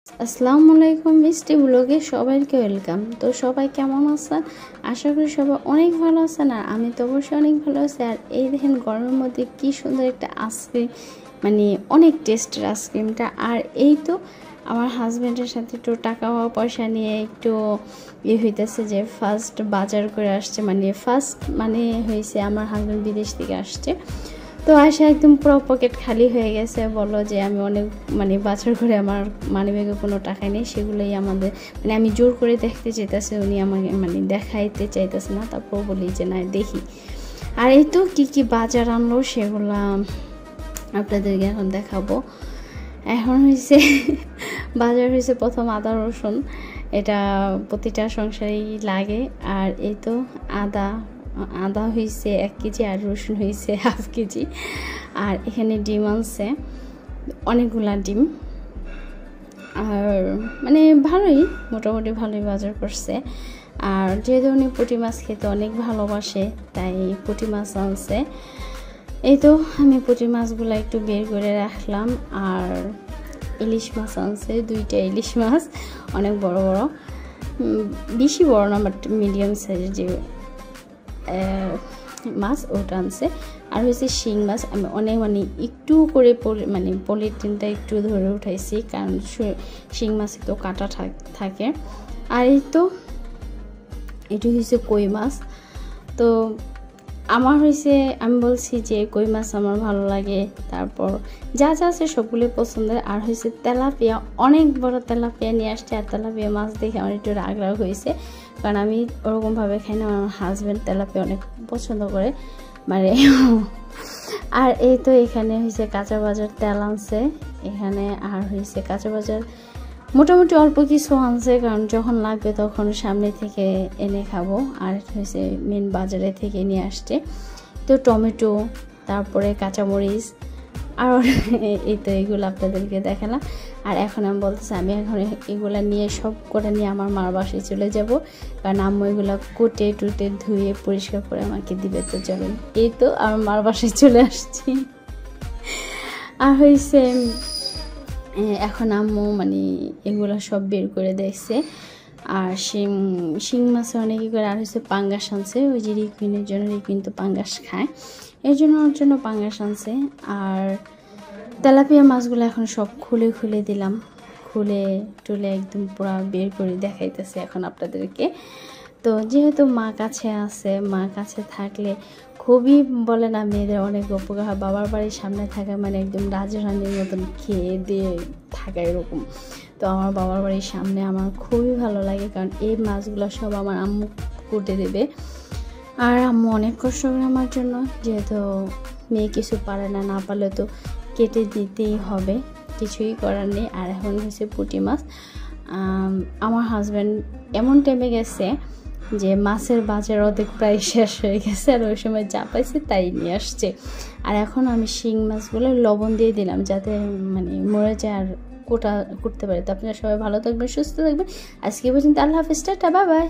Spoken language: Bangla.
আসসালামু আলাইকুম, মিষ্টি ব্লগে সবাইকে ওয়েলকাম। তো সবাই কেমন আছেন? আশা করি সবাই অনেক ভালো আছেন। আর আমি তো অবশ্যই অনেক ভালো আছি। আর এই দেখেন গরমের মধ্যে কি সুন্দর একটা আইসক্রিম, মানে অনেক টেস্টের আইসক্রিমটা। আর এই তো আমার হাজব্যান্ডের সাথে একটু টাকা পয়সা নিয়ে একটু হইতেছে যে ফার্স্ট বাজার করে আসছে, মানে হয়েছে আমার হাজব্যান্ড বিদেশ থেকে আসছে। তো আসে একদম পুরো পকেট খালি হয়ে গেছে। বললো যে আমি অনেক বাজার করে আমার মানিব্যাগে কোনো টাকা নেই, সেগুলোই আমাদের আমি জোর করে দেখতে চাইতেছে, উনি আমাকে দেখাইতে চাইতেছে না। তারপর বলি যে না দেখি। আর এই তো কী বাজার আনলো সেগুলা আপনাদেরকে এখন দেখাবো। এখন হয়েছে বাজার হয়েছে প্রথম আদা রসুন, এটা প্রতিটা সংসারেই লাগে। আর এই তো আদা হয়েছে 1 কেজি, আর রসুন হয়েছে ½ কেজি। আর এখানে ডিম আনছে অনেকগুলা ডিম। আর ভালোই, মোটামুটি ভালোই বাজার করছে। আর যেহেতু উনি পুঁটি মাছ খেতে অনেক ভালোবাসে, তাই পুঁটি মাছ আনছে। এই তো আমি পুঁটি মাছগুলো একটু বের করে রাখলাম। আর ইলিশ মাছ আনছে 2টা ইলিশ মাছ, অনেক বড় বড়, বেশি বড় না, বাট মিডিয়াম সাইজের যে মাছ ওটা আনছে। আর হয়েছে শিং মাছ। আমি অনেক একটু করে পলিথিনটা একটু ধরে উঠাইছি, কারণ শিং মাছে তো কাঁটা থাকে। আর এই তো এটি হয়েছে কই মাছ। তো আমার হয়েছে, আমি বলছি যে কই মাছ আমার ভালো লাগে। তারপর যা আছে সবগুলো পছন্দের। আর হয়েছে তেলাপিয়া, অনেক বড় তেলাপিয়া নিয়ে আসছে। আর তেলাপিয়া মাছ দেখে আমার একটু রাগ হয়েছে, কারণ আমি ওরকমভাবে খাই না। আমার হাজব্যান্ড তেলাপিয়া অনেক পছন্দ করে আর এই তো এখানে হয়েছে কাঁচা বাজার তেল আনছে এখানে। আর হয়েছে কাঁচা বাজার মোটামুটি অল্প কিছু আনছে, কারণ যখন লাগবে তখন সামনে থেকে এনে খাবো। আর হয়েছে মেন বাজারে থেকে নিয়ে আসছে। তো টমেটো, তারপরে কাঁচামরিচ, আর এই তো এগুলো আপনাদেরকে দেখালাম। আর এখন আমি বলতেছি আমি এখন এগুলা নিয়ে সব করে নিয়ে আমার মার বাসায় চলে যাব, কারণ আম্মু এগুলো কুটে টুটে ধুয়ে পরিষ্কার করে আমাকে দিবে। তো চলেন, এই তো আমার মার বাসায় চলে আসছি। আর হয়েছে এখন আম্মু এগুলো সব বের করে দেখছে। আর শিং মাছে অনেকে করে। আর হচ্ছে পাঙ্গাস আনছে, ওই যে রিকুইনের জন্য, রিকুইন তো পাঙ্গাস খায়, এর জন্য ওর জন্য পাঙ্গাস আনছে। আর তেলাপিয়া মাছগুলো এখন সব খুলে দিলাম, খুলে টুলে একদম পুরো বের করে দেখাইতেছে এখন আপনাদেরকে। তো যেহেতু মা কাছে আছে, মা কাছে থাকলে খুবই বলে না মেয়েদের অনেক উপকার হয়। বাবার বাড়ির সামনে থাকা একদম রাজরানীর মতন খেয়ে দিয়ে থাকা এরকম। তো আমার বাবার বাড়ির সামনে আমার খুবই ভালো লাগে, কারণ এই মাছগুলো সব আমার আম্মু কুটে দেবে। আর আম্মু অনেক কষ্ট করে আমার জন্য, যেহেতু মেয়ে কিছু পারে না পারলে তো কেটে দিতেই হবে, কিছুই করার নেই। আর এখন হয়েছে পুঁটি মাছ। আমার হাজব্যান্ড এমন টাইমে গেছে যে মাছের বাজার অর্ধেক প্রায় শেষ হয়ে গেছে, আর ওই সময় যা পাইছে তাই নিয়ে আসছে। আর এখন আমি শিং মাছগুলো লবণ দিয়ে দিলাম, যাতে মরে যায় আর করতে পারে। তো আপনারা সবাই ভালো থাকবেন, সুস্থ থাকবেন। আজকে পর্যন্ত আল্লাহ হাফেজ, টাটা, বাই বাই।